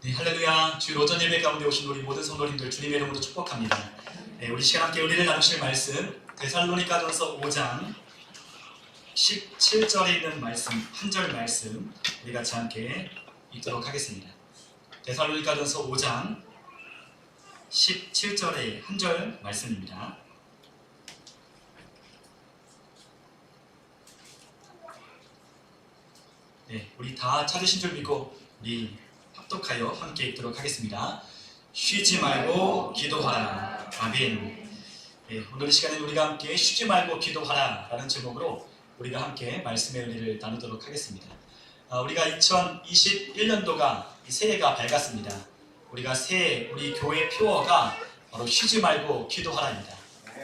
네, 할렐루야. 주일 오전 예배 가운데 오신 우리 모든 성도님들 주님의 이름으로 축복합니다. 네, 우리 시간 함께 은혜를 나누실 말씀 데살로니가전서 5장 17절에 있는 말씀, 한 절 말씀 우리 같이 함께 읽도록 하겠습니다. 데살로니가전서 5장 17절의 한 절 말씀입니다. 네, 우리 다 찾으신 줄 믿고 우리 합독하여 함께 읽도록 하겠습니다. 쉬지 말고 기도하라. 아멘. 네, 오늘 이 시간에 우리가 함께 쉬지 말고 기도하라 라는 제목으로 우리가 함께 말씀의 은혜를 나누도록 하겠습니다. 우리가 2021년도가 새해가 밝았습니다. 우리가 새해 우리 교회 표어가 바로 쉬지 말고 기도하라입니다.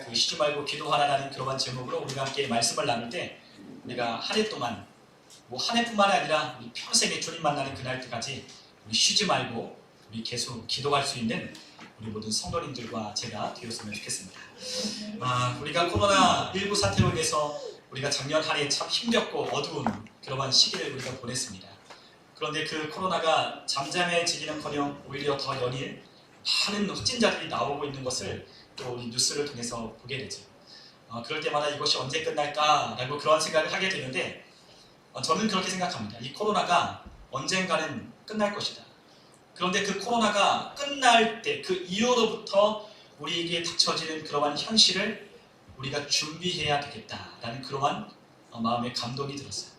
그 쉬지 말고 기도하라라는 그러한 제목으로 우리가 함께 말씀을 나눌 때 우리가 한 해 동안 한 해뿐만이 아니라 우리 평생에 주님 만나는 그날까지 우리 쉬지 말고 우리 계속 기도할 수 있는 우리 모든 성도님들과 제가 되었으면 좋겠습니다. 우리가 코로나19 사태로 인해서 우리가 작년 한 해 참 힘겹고 어두운 그러한 시기를 우리가 보냈습니다. 그런데 그 코로나가 잠잠해지기는커녕 오히려 더 연일 많은 확진자들이 나오고 있는 것을 또 우리 뉴스를 통해서 보게 되죠. 그럴 때마다 이것이 언제 끝날까라고 그런 생각을 하게 되는데 저는 그렇게 생각합니다. 이 코로나가 언젠가는 끝날 것이다. 그런데 그 코로나가 끝날 때 그 이후로부터 우리에게 닥쳐지는 그러한 현실을 우리가 준비해야 되겠다라는 그러한 마음의 감동이 들었어요.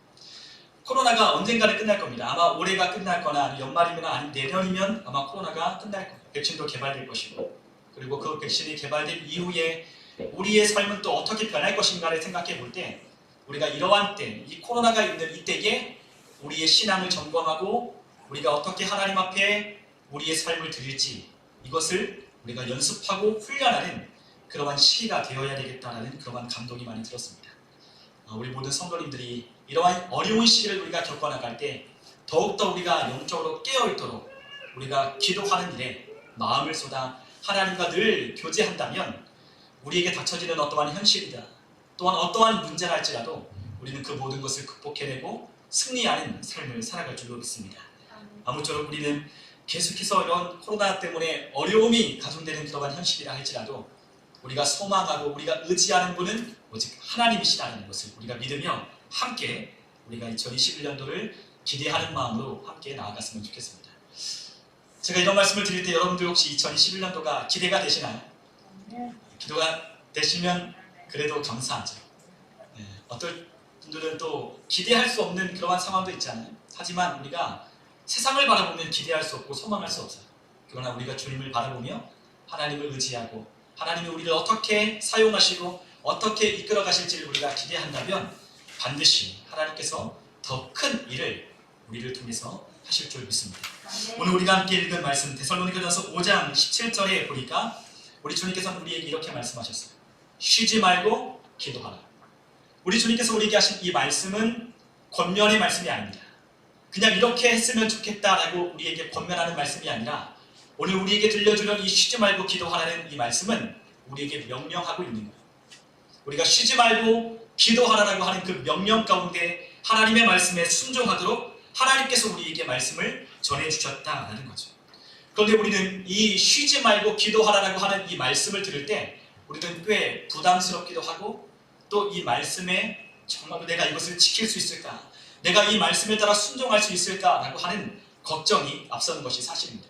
코로나가 언젠가는 끝날 겁니다. 아마 올해가 끝날 거나 연말이면 아니면 내년이면 아마 코로나가 끝날 거예요. 백신도 개발될 것이고 그리고 그 백신이 개발된 이후에 우리의 삶은 또 어떻게 변할 것인가를 생각해 볼 때 우리가 이러한 때, 이 코로나가 있는 이때에 우리의 신앙을 점검하고 우리가 어떻게 하나님 앞에 우리의 삶을 드릴지 이것을 우리가 연습하고 훈련하는 그러한 시기가 되어야 되겠다는 그러한 감동이 많이 들었습니다. 우리 모든 성도님들이 이러한 어려운 시기를 우리가 겪어나갈 때 더욱더 우리가 영적으로 깨어있도록 우리가 기도하는 일에 마음을 쏟아 하나님과 늘 교제한다면 우리에게 닥쳐지는 어떠한 현실이다 또한 어떠한 문제라 할지라도 우리는 그 모든 것을 극복해내고 승리하는 삶을 살아갈 줄로 믿습니다. 아무쪼록 우리는 계속해서 이런 코로나 때문에 어려움이 가중되는 그러한 현실이라 할지라도 우리가 소망하고 우리가 의지하는 분은 오직 하나님이시라는 것을 우리가 믿으며 함께 우리가 2021년도를 기대하는 마음으로 함께 나아갔으면 좋겠습니다. 제가 이런 말씀을 드릴 때 여러분들 혹시 2021년도가 기대가 되시나요? 기도가 되시면 그래도 감사하죠. 어떤 분들은 또 기대할 수 없는 그러한 상황도 있잖아요. 하지만 우리가 세상을 바라보면 기대할 수 없고 소망할 수 없어요. 그러나 우리가 주님을 바라보며 하나님을 의지하고 하나님이 우리를 어떻게 사용하시고 어떻게 이끌어 가실지를 우리가 기대한다면 반드시 하나님께서 더 큰 일을 우리를 통해서 하실 줄 믿습니다. 오늘 우리가 함께 읽은 말씀 데살로니가전서 5장 17절에 보니까 우리 주님께서는 우리에게 이렇게 말씀하셨어요. 쉬지 말고 기도하라. 우리 주님께서 우리에게 하신 이 말씀은 권면의 말씀이 아닙니다. 그냥 이렇게 했으면 좋겠다라고 우리에게 권면하는 말씀이 아니라 오늘 우리에게 들려주는 이 쉬지 말고 기도하라는 이 말씀은 우리에게 명령하고 있는 거예요. 우리가 쉬지 말고 기도하라라고 하는 그 명령 가운데 하나님의 말씀에 순종하도록 하나님께서 우리에게 말씀을 전해주셨다라는 거죠. 그런데 우리는 이 쉬지 말고 기도하라라고 하는 이 말씀을 들을 때 우리는 꽤 부담스럽기도 하고 또 이 말씀에 정말로 내가 이것을 지킬 수 있을까? 내가 이 말씀에 따라 순종할 수 있을까라고 하는 걱정이 앞서는 것이 사실입니다.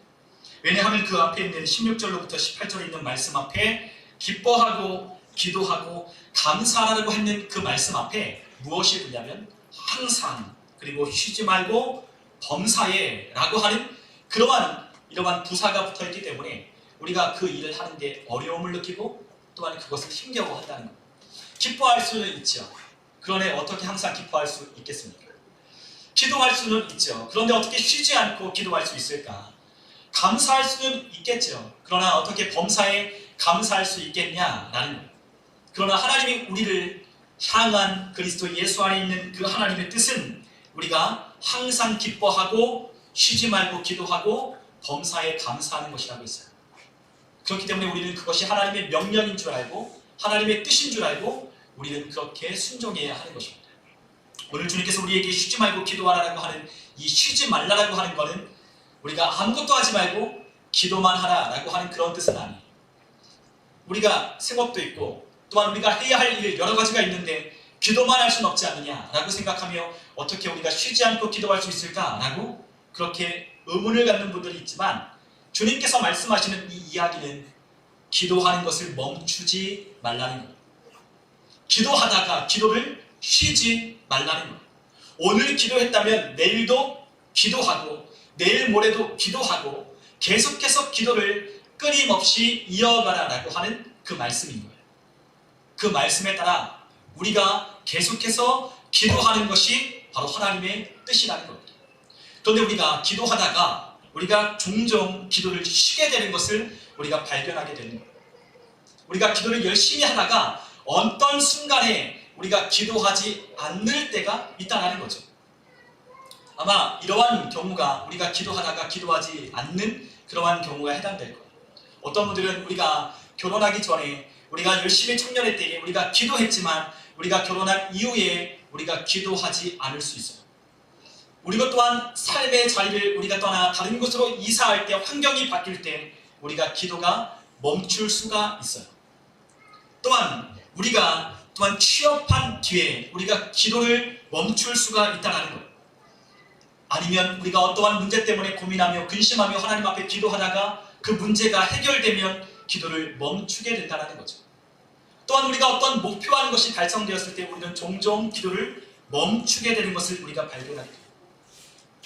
왜냐하면 그 앞에 있는 16절로부터 18절에 있는 말씀 앞에 기뻐하고 기도하고 감사하라고 하는 그 말씀 앞에 무엇이 있냐면 항상 그리고 쉬지 말고 범사에 라고 하는 이러한 부사가 붙어있기 때문에 우리가 그 일을 하는데 어려움을 느끼고 또한 그것을 힘겨워한다는 것. 기뻐할 수는 있죠. 그러나 어떻게 항상 기뻐할 수 있겠습니까? 기도할 수는 있죠. 그런데 어떻게 쉬지 않고 기도할 수 있을까? 감사할 수는 있겠죠. 그러나 어떻게 범사에 감사할 수 있겠냐라는 것. 그러나 하나님이 우리를 향한 그리스도 예수 안에 있는 그 하나님의 뜻은 우리가 항상 기뻐하고 쉬지 말고 기도하고 범사에 감사하는 것이라고 했어요. 그렇기 때문에 우리는 그것이 하나님의 명령인 줄 알고 하나님의 뜻인 줄 알고 우리는 그렇게 순종해야 하는 것입니다. 오늘 주님께서 우리에게 쉬지 말고 기도하라고 하는 이 쉬지 말라라고 하는 것은 우리가 아무것도 하지 말고 기도만 하라라고 하는 그런 뜻은 아니에요. 우리가 생업도 있고 또한 우리가 해야 할 일 여러 가지가 있는데 기도만 할 수는 없지 않느냐라고 생각하며 어떻게 우리가 쉬지 않고 기도할 수 있을까라고 그렇게 의문을 갖는 분들이 있지만, 주님께서 말씀하시는 이 이야기는 기도하는 것을 멈추지 말라는 거예요. 기도하다가 기도를 쉬지 말라는 거예요. 오늘 기도했다면 내일도 기도하고 내일 모레도 기도하고 계속해서 기도를 끊임없이 이어가라라고 하는 그 말씀인 거예요. 그 말씀에 따라 우리가 계속해서 기도하는 것이 바로 하나님의 뜻이라는 겁니다. 그런데 우리가 기도하다가 우리가 종종 기도를 쉬게 되는 것을 우리가 발견하게 되는 거예요. 우리가 기도를 열심히 하다가 어떤 순간에 우리가 기도하지 않을 때가 있다는 거죠. 아마 이러한 경우가 우리가 기도하다가 기도하지 않는 그러한 경우가 해당될 거예요. 어떤 분들은 우리가 결혼하기 전에 우리가 열심히 청년의 때에 우리가 기도했지만 우리가 결혼한 이후에 우리가 기도하지 않을 수 있어요. 우리가 또한 삶의 자리를 우리가 떠나 다른 곳으로 이사할 때, 환경이 바뀔 때 우리가 기도가 멈출 수가 있어요. 또한 우리가 또한 취업한 뒤에 우리가 기도를 멈출 수가 있다는 거예요. 아니면 우리가 어떠한 문제 때문에 고민하며 근심하며 하나님 앞에 기도하다가 그 문제가 해결되면 기도를 멈추게 된다는 거죠. 또한 우리가 어떤 목표하는 것이 달성되었을 때 우리는 종종 기도를 멈추게 되는 것을 우리가 발견하게 돼요.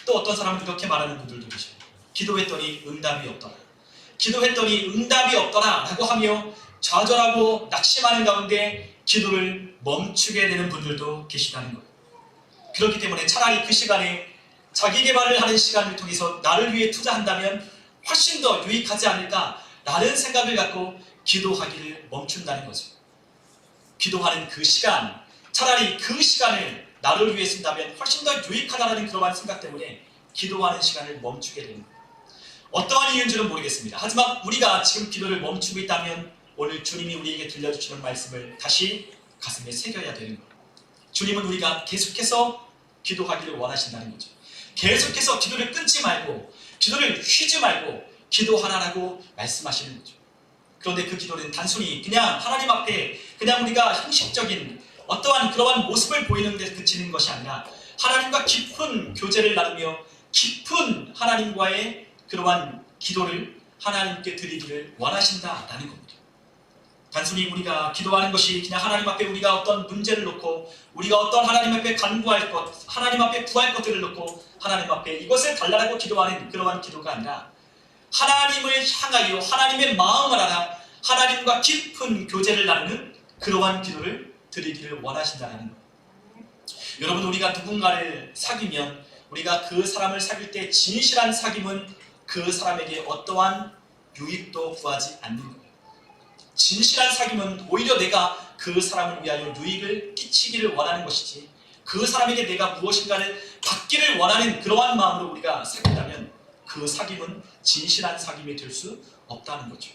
또 어떤 사람은 이렇게 말하는 분들도 계셔요. 기도했더니 응답이 없더라. 기도했더니 응답이 없더라 라고 하며 좌절하고 낙심하는 가운데 기도를 멈추게 되는 분들도 계시다는 거예요. 그렇기 때문에 차라리 그 시간에 자기 개발을 하는 시간을 통해서 나를 위해 투자한다면 훨씬 더 유익하지 않을까라는 생각을 갖고 기도하기를 멈춘다는 거죠. 기도하는 그 시간, 차라리 그 시간을 나를 위해 쓴다면 훨씬 더 유익하다는 그러한 생각 때문에 기도하는 시간을 멈추게 됩니다. 어떠한 이유인지는 모르겠습니다. 하지만 우리가 지금 기도를 멈추고 있다면 오늘 주님이 우리에게 들려주시는 말씀을 다시 가슴에 새겨야 되는 거예요. 주님은 우리가 계속해서 기도하기를 원하신다는 거죠. 계속해서 기도를 끊지 말고 기도를 쉬지 말고 기도하라고 말씀하시는 거죠. 그런데 그 기도는 단순히 그냥 하나님 앞에 그냥 우리가 형식적인 어떠한 그러한 모습을 보이는 데 그치는 것이 아니라 하나님과 깊은 교제를 나누며 깊은 하나님과의 그러한 기도를 하나님께 드리기를 원하신다라는 겁니다. 단순히 우리가 기도하는 것이 그냥 하나님 앞에 우리가 어떤 문제를 놓고 우리가 어떤 하나님 앞에 간구할 것, 하나님 앞에 구할 것들을 놓고 하나님 앞에 이것을 달라고 기도하는 그러한 기도가 아니라 하나님을 향하여 하나님의 마음을 알아 하나님과 깊은 교제를 나누는 그러한 기도를 드리기를 원하신다는 거예요. 여러분, 우리가 누군가를 사귀면 우리가 그 사람을 사귈 때 진실한 사귐은 그 사람에게 어떠한 유익도 구하지 않는 거예요. 진실한 사귐은 오히려 내가 그 사람을 위하여 유익을 끼치기를 원하는 것이지 그 사람에게 내가 무엇인가를 받기를 원하는 그러한 마음으로 우리가 사귄다면 그 사귐은 진실한 사귐이 될 수 없다는 거죠.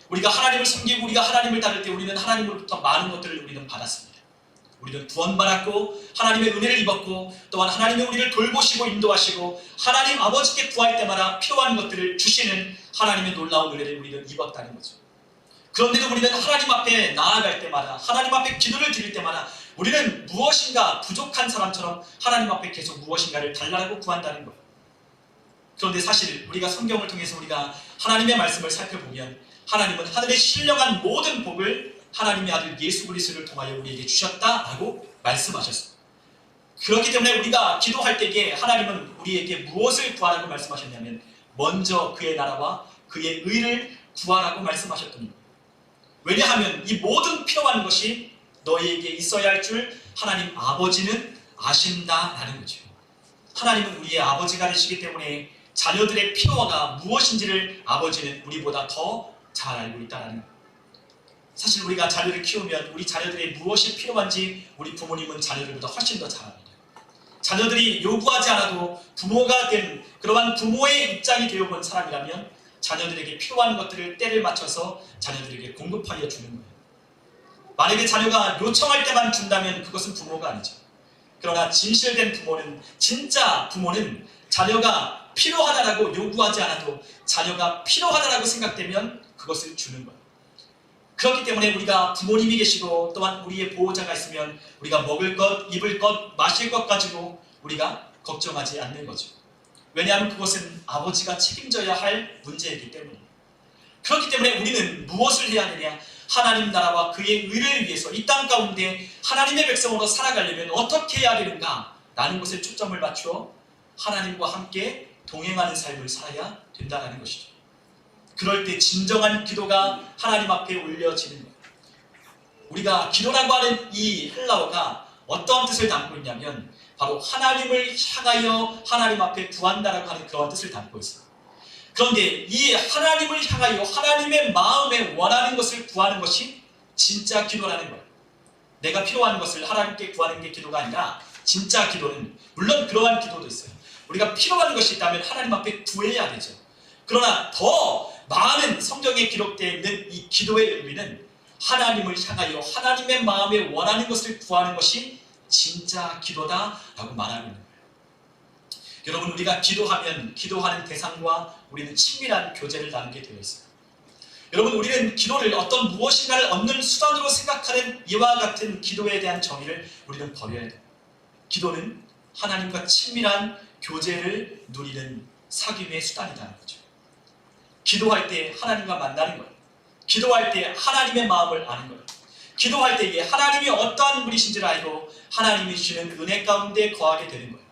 우리가 하나님을 섬기고 우리가 하나님을 따를 때 우리는 하나님으로부터 많은 것들을 우리는 받았습니다. 우리는 구원받았고 하나님의 은혜를 입었고 또한 하나님이 우리를 돌보시고 인도하시고 하나님 아버지께 구할 때마다 필요한 것들을 주시는 하나님의 놀라운 은혜를 우리는 입었다는 거죠. 그런데도 우리는 하나님 앞에 나아갈 때마다 하나님 앞에 기도를 드릴 때마다 우리는 무엇인가 부족한 사람처럼 하나님 앞에 계속 무엇인가를 달라고 구한다는 거예요. 그런데 사실 우리가 성경을 통해서 우리가 하나님의 말씀을 살펴보면 하나님은 하늘에 신령한 모든 복을 하나님의 아들 예수 그리스도를 통하여 우리에게 주셨다라고 말씀하셨습니다. 그렇기 때문에 우리가 기도할 때에 하나님은 우리에게 무엇을 구하라고 말씀하셨냐면 먼저 그의 나라와 그의 의를 구하라고 말씀하셨던 겁니다. 왜냐하면 이 모든 필요한 것이 너희에게 있어야 할 줄 하나님 아버지는 아신다라는 거죠. 하나님은 우리의 아버지가 되시기 때문에 자녀들의 필요가 무엇인지를 아버지는 우리보다 더 잘 알고 있다는 거예요. 사실 우리가 자녀를 키우면 우리 자녀들의 무엇이 필요한지 우리 부모님은 자녀들보다 훨씬 더 잘 압니다. 자녀들이 요구하지 않아도 부모가 된 그러한 부모의 입장이 되어본 사람이라면 자녀들에게 필요한 것들을 때를 맞춰서 자녀들에게 공급하여 주는 거예요. 만약에 자녀가 요청할 때만 준다면 그것은 부모가 아니죠. 그러나 진실된 부모는, 진짜 부모는 자녀가 필요하다라고 요구하지 않아도 자녀가 필요하다라고 생각되면 그것을 주는 거예요. 그렇기 때문에 우리가 부모님이 계시고 또한 우리의 보호자가 있으면 우리가 먹을 것, 입을 것, 마실 것 가지고 우리가 걱정하지 않는 거죠. 왜냐하면 그것은 아버지가 책임져야 할 문제이기 때문입니다. 그렇기 때문에 우리는 무엇을 해야 되냐? 하나님 나라와 그의 의를 위해서 이 땅 가운데 하나님의 백성으로 살아가려면 어떻게 해야 되는가? 라는 것에 초점을 맞추어 하나님과 함께 동행하는 삶을 살아야 된다는 것이죠. 그럴 때 진정한 기도가 하나님 앞에 올려지는 거예요. 우리가 기도라고 하는 이 헬라어가 어떤 뜻을 담고 있냐면 바로 하나님을 향하여 하나님 앞에 구한다라고 하는 그런 뜻을 담고 있어요. 그런데 이 하나님을 향하여 하나님의 마음에 원하는 것을 구하는 것이 진짜 기도라는 거예요. 내가 필요한 것을 하나님께 구하는 게 기도가 아니라 진짜 기도는, 물론 그러한 기도도 있어요. 우리가 필요한 것이 있다면 하나님 앞에 구해야 되죠. 그러나 더 많은 성경에 기록되어 있는 이 기도의 의미는 하나님을 향하여 하나님의 마음에 원하는 것을 구하는 것이 진짜 기도다라고 말하고 있는 거예요. 여러분, 우리가 기도하면 기도하는 대상과 우리는 친밀한 교제를 나누게 되어 있어요. 여러분, 우리는 기도를 어떤 무엇인가를 얻는 수단으로 생각하는 이와 같은 기도에 대한 정의를 우리는 버려야 돼요. 기도는 하나님과 친밀한 교제를 누리는 사귐의 수단이라는 거죠. 기도할 때 하나님과 만나는 거예요. 기도할 때 하나님의 마음을 아는 거예요. 기도할 때에 하나님이 어떠한 분이신지를 알고 하나님이 주시는 은혜 가운데 거하게 되는 거예요.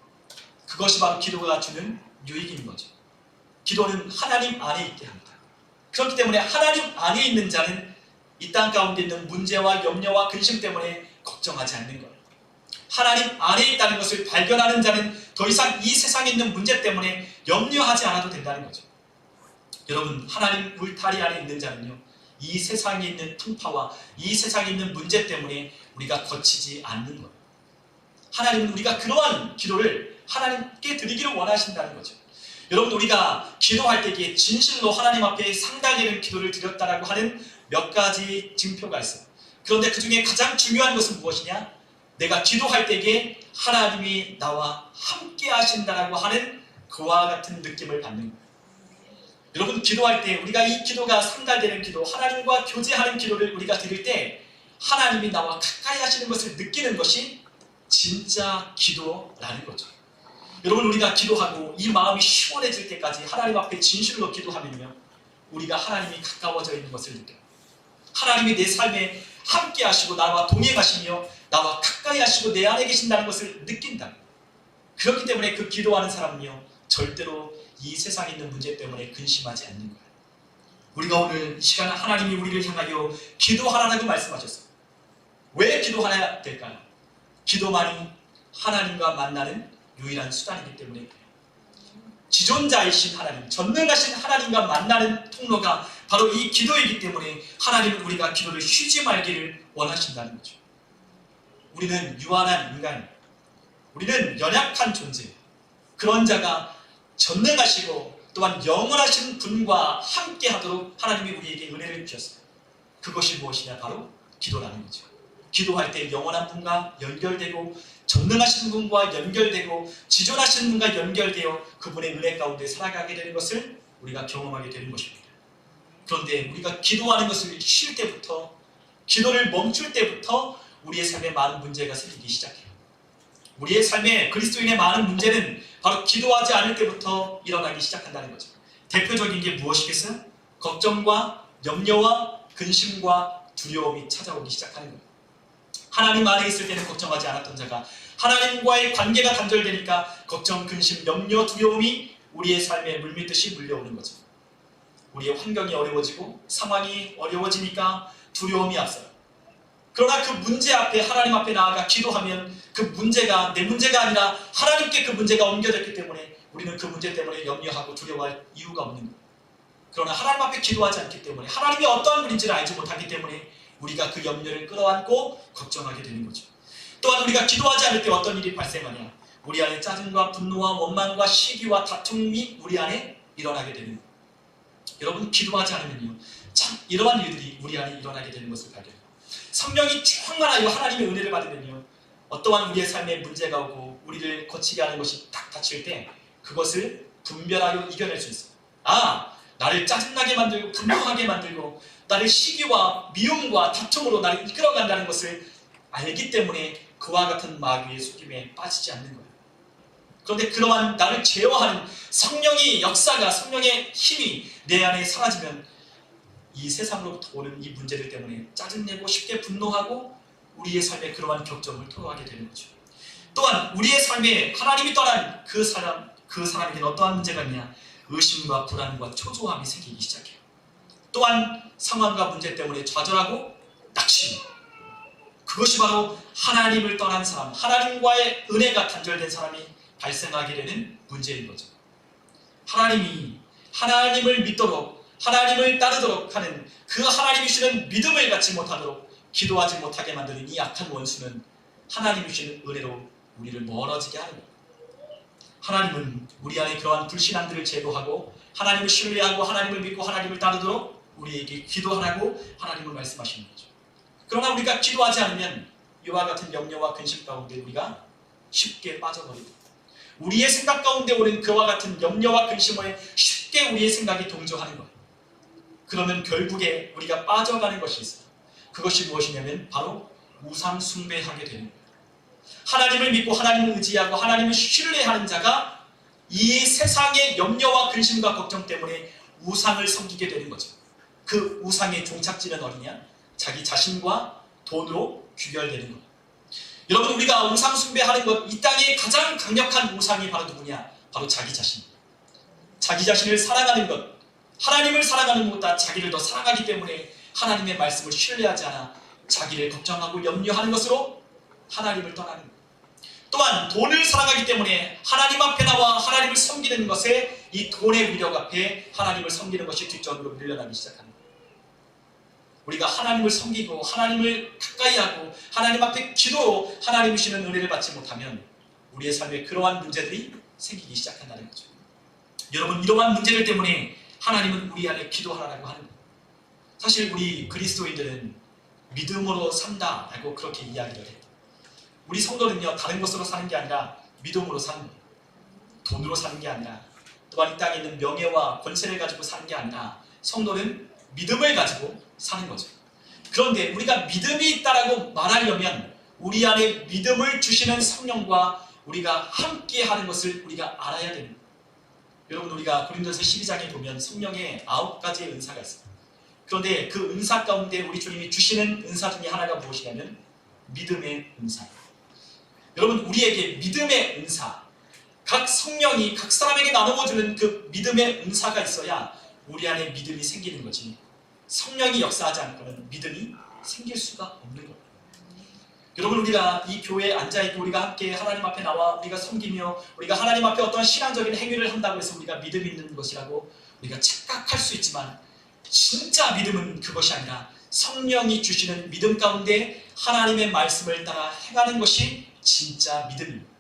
그것이 바로 기도가 주는 유익인 거죠. 기도는 하나님 안에 있게 합니다. 그렇기 때문에 하나님 안에 있는 자는 이 땅 가운데 있는 문제와 염려와 근심 때문에 걱정하지 않는 거예요. 하나님 안에 있다는 것을 발견하는 자는 더 이상 이 세상에 있는 문제 때문에 염려하지 않아도 된다는 거죠. 여러분, 하나님 울타리 안에 있는 자는요, 이 세상에 있는 풍파와 이 세상에 있는 문제 때문에 우리가 거치지 않는 거예요. 하나님은 우리가 그러한 기도를 하나님께 드리기를 원하신다는 거죠. 여러분, 우리가 기도할 때에 진실로 하나님 앞에 상달되는 기도를 드렸다라고 하는 몇 가지 증표가 있어요. 그런데 그 중에 가장 중요한 것은 무엇이냐? 내가 기도할 때에 하나님이 나와 함께 하신다라고 하는 그와 같은 느낌을 받는 거예요. 여러분, 기도할 때 우리가 이 기도가 상달되는 기도, 하나님과 교제하는 기도를 우리가 드릴 때 하나님이 나와 가까이 하시는 것을 느끼는 것이 진짜 기도라는 거죠. 여러분, 우리가 기도하고 이 마음이 시원해질 때까지 하나님 앞에 진실로 기도하면요, 우리가 하나님이 가까워져 있는 것을 느껴요. 하나님이 내 삶에 함께 하시고 나와 동행하시며 나와 가까이 하시고 내 안에 계신다는 것을 느낀다. 그렇기 때문에 그 기도하는 사람은요, 절대로 이 세상에 있는 문제 때문에 근심하지 않는 거예요. 우리가 오늘 이 시간에 하나님이 우리를 향하여 기도하라고 말씀하셨어요. 왜 기도해야 될까요? 기도만이 하나님과 만나는 유일한 수단이기 때문에 그래요. 지존자이신 하나님, 전능하신 하나님과 만나는 통로가 바로 이 기도이기 때문에 하나님은 우리가 기도를 쉬지 말기를 원하신다는 거죠. 우리는 유한한 인간이에요. 우리는 연약한 존재예요. 그런 자가 전능하시고 또한 영원하신 분과 함께 하도록 하나님이 우리에게 은혜를 주셨어요. 그것이 무엇이냐? 바로 기도라는 거죠. 기도할 때 영원한 분과 연결되고 전능하신 분과 연결되고 지존하신 분과 연결되어 그분의 은혜 가운데 살아가게 되는 것을 우리가 경험하게 되는 것입니다. 그런데 우리가 기도하는 것을 쉴 때부터, 기도를 멈출 때부터 우리의 삶에 많은 문제가 생기기 시작해요. 우리의 삶에 그리스도인의 많은 문제는 바로 기도하지 않을 때부터 일어나기 시작한다는 거죠. 대표적인 게 무엇이겠어요? 걱정과 염려와 근심과 두려움이 찾아오기 시작하는 거예요. 하나님 안에 있을 때는 걱정하지 않았던 자가 하나님과의 관계가 단절되니까 걱정, 근심, 염려, 두려움이 우리의 삶에 물밀듯이 물려오는 거죠. 우리의 환경이 어려워지고 상황이 어려워지니까 두려움이 앞서요. 그러나 그 문제 앞에 하나님 앞에 나아가 기도하면 그 문제가 내 문제가 아니라 하나님께 그 문제가 옮겨졌기 때문에 우리는 그 문제 때문에 염려하고 두려워할 이유가 없는 거예요. 그러나 하나님 앞에 기도하지 않기 때문에, 하나님이 어떠한 분인지를 알지 못하기 때문에 우리가 그 염려를 끌어안고 걱정하게 되는 거죠. 또한 우리가 기도하지 않을 때 어떤 일이 발생하냐? 우리 안에 짜증과 분노와 원망과 시기와 다툼이 우리 안에 일어나게 되는 거예요. 여러분, 기도하지 않으면요, 참 이러한 일들이 우리 안에 일어나게 되는 것을 발견해요. 성령이 충만하여 하나님의 은혜를 받으면요, 어떠한 우리의 삶에 문제가 오고 우리를 거치게 하는 것이 딱 닥칠 때 그것을 분별하여 이겨낼 수 있어요. 나를 짜증나게 만들고 분노하게 만들고 나를 시기와 미움과 다툼으로 나를 이끌어간다는 것을 알기 때문에 그와 같은 마귀의 속임에 빠지지 않는 거예요. 그런데 그러한 나를 제어하는 성령의 역사가, 성령의 힘이 내 안에 사라지면 이 세상으로부터 오는 이 문제들 때문에 짜증내고 쉽게 분노하고 우리의 삶에 그러한 격정을 토로하게 되는 거죠. 또한 우리의 삶에 하나님이 떠난 그 사람에게는 어떠한 문제가 있냐? 의심과 불안과 초조함이 생기기 시작해요. 또한 상황과 문제 때문에 좌절하고 낙심. 그것이 바로 하나님을 떠난 사람, 하나님과의 은혜가 단절된 사람이 발생하게 되는 문제인 거죠. 하나님을 믿도록, 하나님을 따르도록 하는 그 하나님이 주시는 믿음을 갖지 못하도록 기도하지 못하게 만드는 이 악한 원수는 하나님이 주시는 은혜로 우리를 멀어지게 하는 거예요. 하나님은 우리 안에 그러한 불신앙들을 제거하고 하나님을 신뢰하고 하나님을 믿고 하나님을 따르도록 우리에게 기도하라고 하나님을 말씀하시는 거죠. 그러나 우리가 기도하지 않으면 이와 같은 염려와 근심 가운데 우리가 쉽게 빠져버리고 우리의 생각 가운데 오는 그와 같은 염려와 근심에 쉽게 우리의 생각이 동조하는 거예요. 그러면 결국에 우리가 빠져가는 것이 있어요. 그것이 무엇이냐면 바로 우상 숭배하게 되는 거예요. 하나님을 믿고 하나님을 의지하고 하나님을 신뢰하는 자가 이 세상의 염려와 근심과 걱정 때문에 우상을 섬기게 되는 거죠. 그 우상의 종착지는 어디냐? 자기 자신과 돈으로 귀결되는 것. 여러분, 우리가 우상 숭배하는 것, 이 땅의 가장 강력한 우상이 바로 누구냐? 바로 자기 자신. 자기 자신을 사랑하는 것, 하나님을 사랑하는 것보다 자기를 더 사랑하기 때문에 하나님의 말씀을 신뢰하지 않아 자기를 걱정하고 염려하는 것으로 하나님을 떠나는 것. 또한 돈을 사랑하기 때문에 하나님 앞에 나와 하나님을 섬기는 것에 이 돈의 위력 앞에 하나님을 섬기는 것이 뒷전으로 밀려나기 시작합니다. 우리가 하나님을 섬기고 하나님을 가까이 하고 하나님 앞에 기도로 하나님이 주시는 은혜를 받지 못하면 우리의 삶에 그러한 문제들이 생기기 시작한다는 거죠. 여러분, 이러한 문제들 때문에 하나님은 우리 안에 기도하라고 하는 거예요. 사실 우리 그리스도인들은 믿음으로 산다라고 그렇게 이야기를 해요. 우리 성도는요, 다른 것으로 사는 게 아니라 믿음으로 사는 거예요. 돈으로 사는 게 아니라, 또한 이 땅에 있는 명예와 권세를 가지고 사는 게 아니라 성도는 믿음을 가지고 사는 거죠. 그런데 우리가 믿음이 있다라고 말하려면 우리 안에 믿음을 주시는 성령과 우리가 함께 하는 것을 우리가 알아야 됩니다. 여러분, 우리가 고린도서 12장에 보면 성령의 9가지의 은사가 있습니다. 그런데 그 은사 가운데 우리 주님이 주시는 은사 중에 하나가 무엇이냐면 믿음의 은사. 여러분, 우리에게 믿음의 은사, 각 성령이 각 사람에게 나누어주는 그 믿음의 은사가 있어야 우리 안에 믿음이 생기는 거지, 성령이 역사하지 않고는 믿음이 생길 수가 없는 거예요. 여러분, 우리가 이 교회에 앉아있고 우리가 함께 하나님 앞에 나와 우리가 섬기며 우리가 하나님 앞에 어떤 신앙적인 행위를 한다고 해서 우리가 믿음이 있는 것이라고 우리가 착각할 수 있지만, 진짜 믿음은 그것이 아니라 성령이 주시는 믿음 가운데 하나님의 말씀을 따라 행하는 것이 진짜 믿음입니다.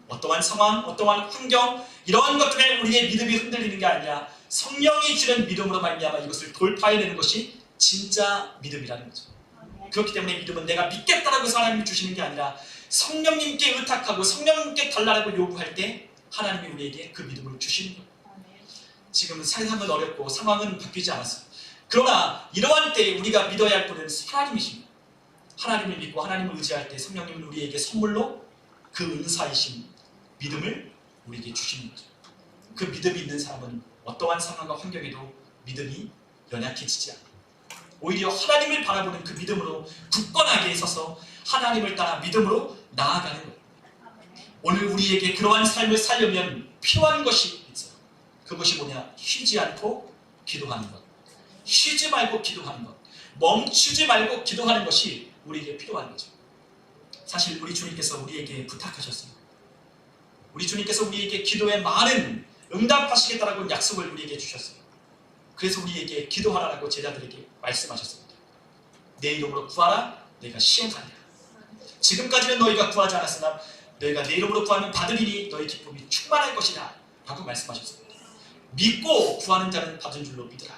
어떠한 상황, 어떠한 환경, 이러한 것들에 우리의 믿음이 흔들리는 게 아니라 성령이 주는 믿음으로 말미암아 이것을 돌파해내는 것이 진짜 믿음이라는 거죠. 그렇기 때문에 믿음은 내가 믿겠다라고 해서 하나님이 주시는 게 아니라 성령님께 의탁하고 성령님께 달라고 요구할 때 하나님이 우리에게 그 믿음을 주시는 거예요. 지금 세상은 어렵고 상황은 바뀌지 않았어요. 그러나 이러한 때에 우리가 믿어야 할 분은 하나님이십니다. 하나님을 믿고 하나님을 의지할 때 성령님은 우리에게 선물로 그 은사이신 믿음을 우리에게 주시는 거죠. 그 믿음이 있는 사람은 어떠한 상황과 환경에도 믿음이 연약해지지 않아요. 오히려 하나님을 바라보는 그 믿음으로 굳건하게 서서 하나님을 따라 믿음으로 나아가는 거예요. 오늘 우리에게 그러한 삶을 살려면 필요한 것이 있어요. 그것이 뭐냐? 쉬지 않고 기도하는 것. 쉬지 말고 기도하는 것. 멈추지 말고 기도하는 것이 우리에게 필요한 거죠. 사실 우리 주님께서 우리에게 부탁하셨습니다. 우리 주님께서 우리에게 기도에 많은 응답하시겠다라고 약속을 우리에게 주셨어요. 그래서 우리에게 기도하라고 제자들에게 말씀하셨습니다. 내 이름으로 구하라, 내가 시행하리라. 지금까지는 너희가 구하지 않았으나 너희가 내 이름으로 구하면 받으리니 너희 기쁨이 충만할 것이다 라고 말씀하셨습니다. 믿고 구하는 자는 받은 줄로 믿으라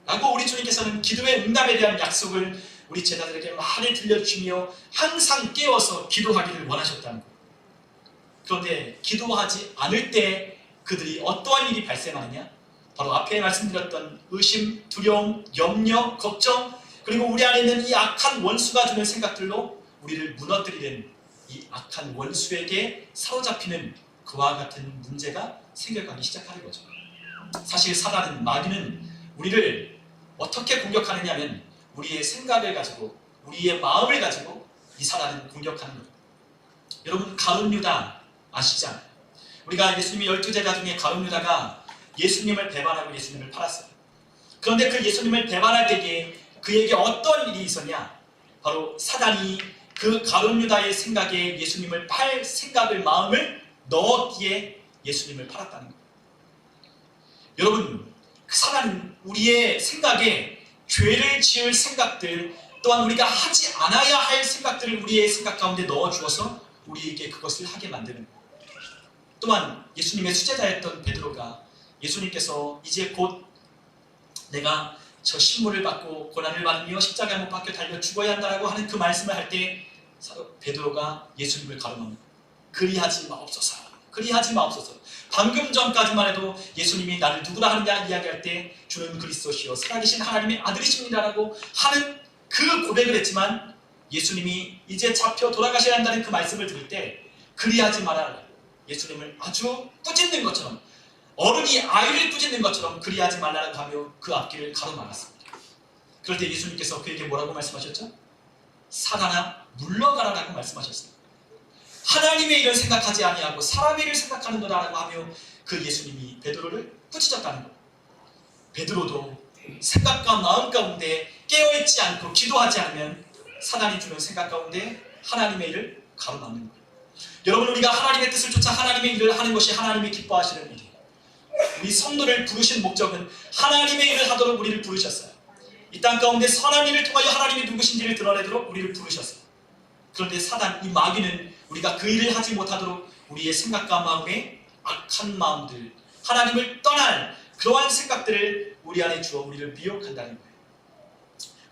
라고 우리 주님께서는 기도의 응답에 대한 약속을 우리 제자들에게 많이 들려주시며 항상 깨워서 기도하기를 원하셨다는 거예요. 그런데 기도하지 않을 때 그들이 어떠한 일이 발생하느냐? 바로 앞에 말씀드렸던 의심, 두려움, 염려, 걱정, 그리고 우리 안에 있는 이 악한 원수가 주는 생각들로 우리를 무너뜨리는 이 악한 원수에게 사로잡히는 그와 같은 문제가 생겨가기 시작하는 거죠. 사실 사단은, 마귀는 우리를 어떻게 공격하느냐 하면 우리의 생각을 가지고, 우리의 마음을 가지고 이 사단은 공격하는 거예요. 여러분, 가룟 유다 아시죠? 우리가 예수님의 12제자 중에 가룟 유다가 예수님을 배반하고 예수님을 팔았어요. 그런데 그 예수님을 배반할 때에 그에게 어떤 일이 있었냐? 바로 사단이 그 가룟 유다의 생각에 예수님을 팔 생각을, 마음을 넣었기에 예수님을 팔았다는 거예요. 여러분, 그 사단은 우리의 생각에 죄를 지을 생각들, 또한 우리가 하지 않아야 할 생각들을 우리의 생각 가운데 넣어주어서 우리에게 그것을 하게 만드는 거예요. 또한 예수님의 수제자였던 베드로가 예수님께서 이제 곧 내가 저 신문을 받고 고난을 받으며 십자가에 못 박혀 달려 죽어야 한다라고 하는 그 말씀을 할 때 베드로가 예수님을 가로막는, 그리하지 마옵소서, 그리하지 마옵소서. 방금 전까지만 해도 예수님이 나를 누구라 하느냐 이야기할 때 주는 그리스도시요 살아계신 하나님의 아들이십니다라고 하는 그 고백을 했지만, 예수님이 이제 잡혀 돌아가셔야 한다는 그 말씀을 들을 때 그리하지 말아라, 예수님을 아주 꾸짖는 것처럼, 어른이 아이를 꾸짖는 것처럼 그리하지 말라고 하며 그 앞길을 가로막았습니다. 그럴 때 예수님께서 그에게 뭐라고 말씀하셨죠? 사단아 물러가라라고 말씀하셨어요. 하나님의 일을 생각하지 아니하고 사람의 일을 생각하는도다라고 하며 그 예수님이 베드로를 꾸짖었다는 것. 베드로도 생각과 마음 가운데 깨어있지 않고 기도하지 않으면 사단이 주는 생각 가운데 하나님의 일을 가로막는 거예요. 여러분, 우리가 하나님의 뜻을 쫓아 하나님의 일을 하는 것이 하나님이 기뻐하시는 일이에요. 우리 성도를 부르신 목적은 하나님의 일을 하도록 우리를 부르셨어요. 이 땅 가운데 선한 일을 통하여 하나님이 누구신지를 드러내도록 우리를 부르셨어요. 그런데 사단, 이 마귀는 우리가 그 일을 하지 못하도록 우리의 생각과 마음에 악한 마음들, 하나님을 떠날 그러한 생각들을 우리 안에 주어 우리를 미혹한다는 거예요.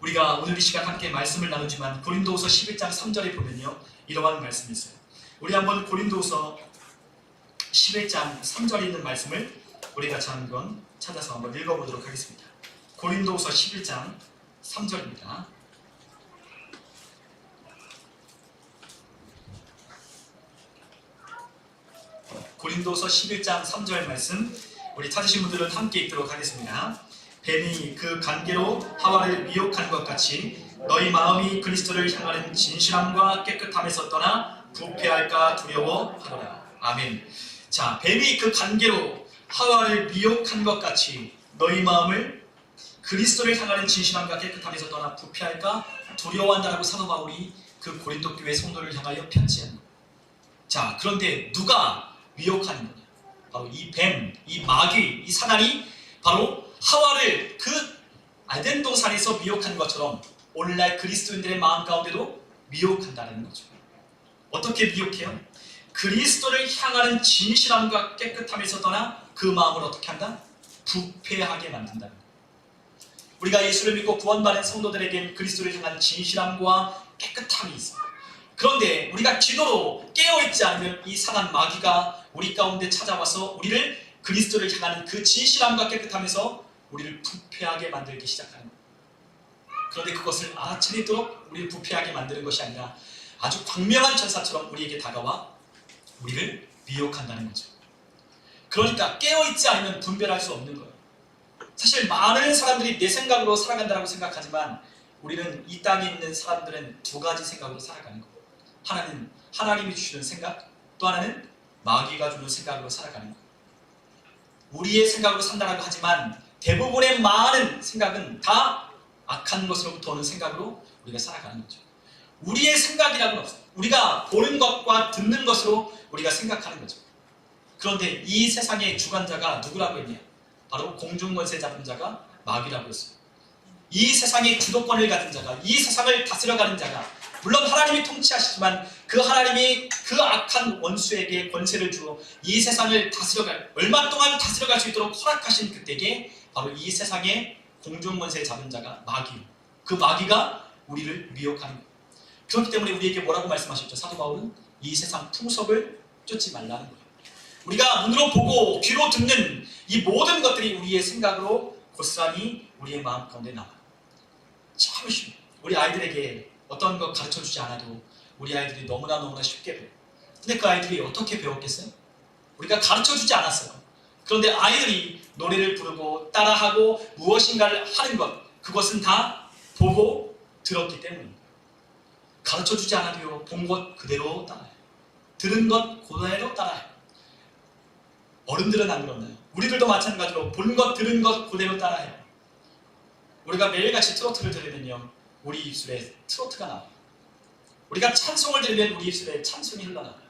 우리가 오늘 이 시간 함께 말씀을 나누지만 고린도후서 11장 3절에 보면요, 이러한 말씀이 있어요. 우리 한번 고린도후서 11장 3절에 있는 말씀을 우리 같이 한번 찾아서 한번 읽어보도록 하겠습니다. 고린도후서 11장 3절입니다. 고린도서 11장 3절 말씀, 우리 찾으신 분들은 함께 읽도록 하겠습니다. 뱀이 그 관계로 하와를 미혹한 것 같이 너희 마음이 그리스도를 향하는 진실함과 깨끗함에서 떠나 부패할까 두려워하더라. 아멘. 자, 뱀이 그 관계로 하와를 미혹한 것 같이 너희 마음을 그리스도를 향하는 진실함과 깨끗함에서 떠나 부패할까 두려워한다라고 사도 바울이 그 고린도 교회 성도를 향하여 편지한 거예요. 자, 그런데 누가 미혹하는 거냐? 바로 이 뱀, 이 마귀, 이 사단이 바로 하와를 그 아덴 동산에서 미혹한 것처럼 오늘날 그리스도인들의 마음 가운데도 미혹한다는 거죠. 어떻게 미혹해요? 그리스도를 향하는 진실함과 깨끗함에서 떠나 그 마음을 어떻게 한다? 부패하게 만든다는 거예요. 우리가 예수를 믿고 구원받은 성도들에게는 그리스도를 향한 진실함과 깨끗함이 있어요. 그런데 우리가 기도로 깨어있지 않으면 이 사단 마귀가 우리 가운데 찾아와서 우리를 그리스도를 향하는 그 진실함과 깨끗함에서 우리를 부패하게 만들기 시작하는 거예요. 그런데 그것을 알아차리도록 우리를 부패하게 만드는 것이 아니라 아주 광명한 천사처럼 우리에게 다가와 우리를 미혹한다는 거죠. 그러니까 깨어있지 않으면 분별할 수 없는 거예요. 사실 많은 사람들이 내 생각으로 살아간다고 생각하지만 우리는 이 땅에 있는 사람들은 두 가지 생각으로 살아가는 거예요. 하나는 하나님이 주시는 생각, 또 하나는 마귀가 주는 생각으로 살아가는 거예요. 우리의 생각으로 산다라고 하지만 대부분의 많은 생각은 다 악한 것으로부터 오는 생각으로 우리가 살아가는 거죠. 우리의 생각이라고는 없어요. 우리가 보는 것과 듣는 것으로 우리가 생각하는 거죠. 그런데 이 세상의 주관자가 누구라고 했냐? 바로 공중권세 잡은 자가 마귀라고 했어요. 이 세상의 주도권을 가진 자가, 이 세상을 다스려가는 자가, 물론 하나님이 통치하시지만 그 하나님이 그 악한 원수에게 권세를 주어 이 세상을 다스려갈, 얼마 동안 다스려갈 수 있도록 허락하신 그때에 바로 이 세상의 공중권세 잡은 자가 마귀, 그 마귀가 우리를 미혹하는 거예요. 그렇기 때문에 우리에게 뭐라고 말씀하셨죠? 사도 바울은 이 세상 풍속을 쫓지 말라는 거예요. 우리가 눈으로 보고 귀로 듣는 이 모든 것들이 우리의 생각으로 고스란히 우리의 마음 가운데 남아요. 참 쉽습니다. 우리 아이들에게 어떤 것 가르쳐주지 않아도 우리 아이들이 너무나 쉽게 배워요. 근데 그 아이들이 어떻게 배웠겠어요? 우리가 가르쳐주지 않았어요. 그런데 아이들이 노래를 부르고 따라하고 무엇인가를 하는 것, 그것은 다 보고 들었기 때문입니다. 가르쳐주지 않아도요, 본 것 그대로 따라해요. 들은 것 그대로 따라해요. 어른들은 안 그러나요? 우리들도 마찬가지로 본 것, 들은 것 그대로 따라해요. 우리가 매일같이 트로트를 들으면요, 우리 입술에 트로트가 나와요. 우리가 찬송을 들으면 우리 입술에 찬송이 흘러나와요.